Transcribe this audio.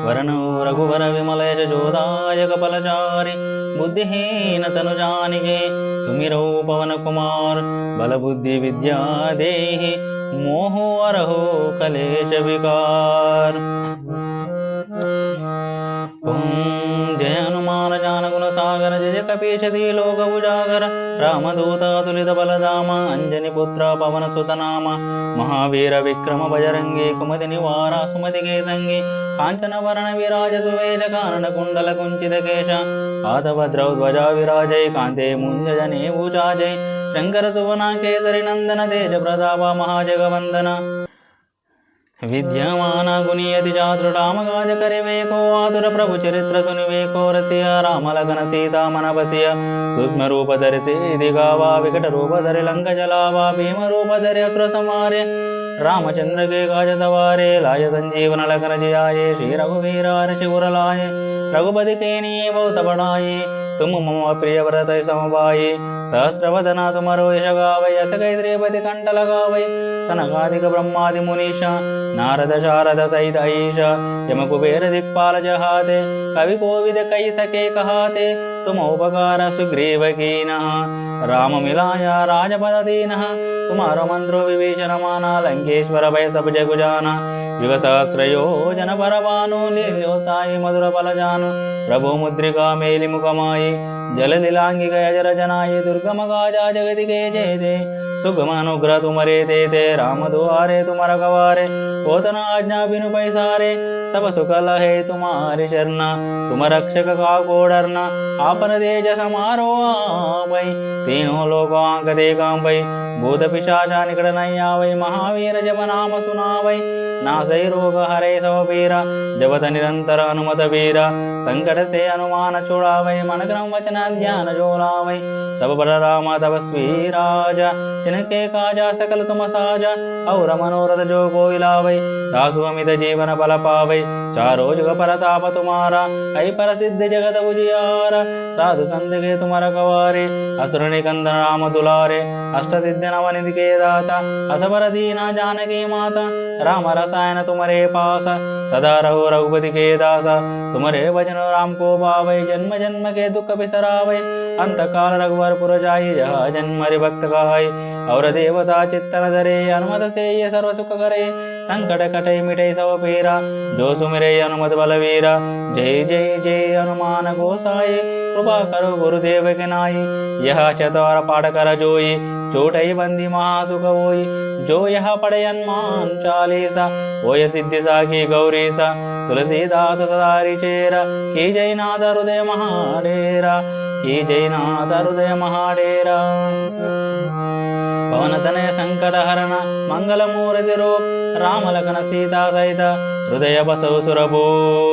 वरनु रघुवर विमलेश जोदायक फलचारि बुद्धिहीन तनु जानिके सुमिरौ पवन कुमार बल बुद्धि विद्या देहि मोहो अरहो कलेश विकार। जय हनुमान ज्ञान गुण सागर जय कपीश लोक उजागर रामदूत अतुलित बलधाम अंजनी पुत्र पवन सुत नाम महावीर विक्रम बजरंगी कुमति निवार सुमति के संगी कांचन वर्ण विराज सुवेश कानन कुंडल कुंचित केश पादभद्रौ ध्वजा विराजय कांते मुंजने भूषाजय शंकर सुवना केसरी नंदन तेज प्रताप महाजगवंदन विद्यमान गुणियति चातुर राम काज करिवेको आतुर प्रभु चरित्र सुनिवेको रसिया राम लगन सीता मन बसिया सूक्ष्म रूप धरि सिद्धि गावा विकट रूप धरि लंक जलावा भीम रूप धरि असुर संहारे रामचंद्र के काज सवारे लाय संजीवन लगन जियाये श्री रघुवीर हर्षि उर लाये रघुपति के लिए बहुत बढ़ाये तुम मम प्रिय व्रत समवाये सहस्रवदना तुमरो यश गावै अस कैद्रेपति कंठ लगावै सनकादिक ब्रह्मादि मुनीषा नारद शारद सहित ईश यम कुबेर दिक्पाल जहाते कवि कोविद कई सके कहाते तुम उपकार सुग्रीव कीनः राम मिलाया राजपद दीनः तुम्हारो मंत्रो विभीषण माना लंकेश्वर भय सब जग जाना युग सहस्र योजन परवानु लील्यो साई मधुर फल जानु प्रभु मुद्रिका मेलि मुखमाई जल दिलांगी गजर जनाई दुर्गम गाजा जगति के जय दे सुगम अनुग्रह तुमरे ते राम दुआरे तुम रखवारे ओतना आज्ञा बिनु पैसारे सब सुख लहे तुम्हारे शरणा तुम रक्षक का को डरना आपन तेज समारो आवै तीनों लोगों आंकते कांपै भूत पिशाचा निकट नहीं आवै महावीर जब नाम सुनावै नासै रोग हरे सब पीरा जपत निरंतर हनुमत वीरा संकट से हनुमान छुड़ावै मन क्रम वचन ध्यान जो लावै सब बल राम तपस्वी राजा तिनके काजा सकल तुम साजा और मनोरथ जो कोई लावै तासु अमित जीवन फल पावै चारो जुग परताप तुम्हारा कई पर सिद्ध जगत उजियारा साधु संत के तुम रखवारे असुर निकंदन राम दुलारे अष्ट सिद्ध नवनिधि के दाता असबर दीना जानकी माता राम रसायन तुम्हारे पास सदा रहो रघुपति के दासा तुम्हारे भजन राम को पावै जन्म जन्म के दुख बिसरावै अंत काल रघुवर पुर जाई जहाँ जन्म हरि भक्त कहाई और देवता चित्तन धरे हनुमत से ये सर्व सुख करे संकट कटे मिटे सब पीरा जो सुमिरे हनुमत बलवीरा जय जय जय हनुमान गोसाई कृपा करो गुरुदेव के नाई यह चतुर पाठ कर जोई चोटई बंदी महासुख होई जो यह पढ़े हनुमान चालीसा ओय सिद्धि साखी गौरीसा तुलसीदास सदारि चेरा की जय नाथ हृदय महाडेरा की जय नाथ हृदय महाडेरा पवन तनय संकट हरण मंगल मूर्ति रूप राम लखन सीता सहित हृदय बसव सुरभूप।